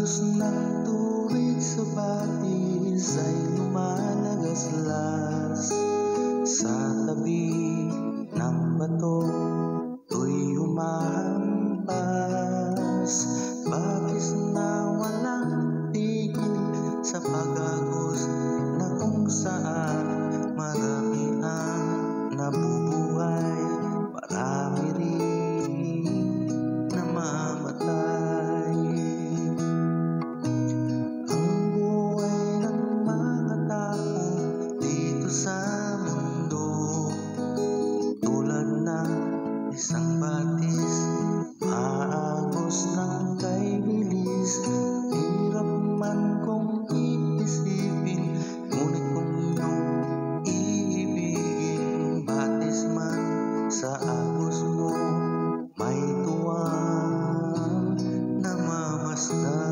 Agos ng tubig sa batis ay lumalagaslas sa tabi ng bato, to'y humahampas. Bagis na walang tigil sa pag-agos na kung saan marami ang nabubuhay, marami rin namamatay. Ang buhay ng mga tao dito sa mundo, tulad ng isang batis, maagos ng kay bilis. Hirap man kung iisipin, ngunit kung iyong iibigin, batis man sa agos mo, may tuwang namamasdan.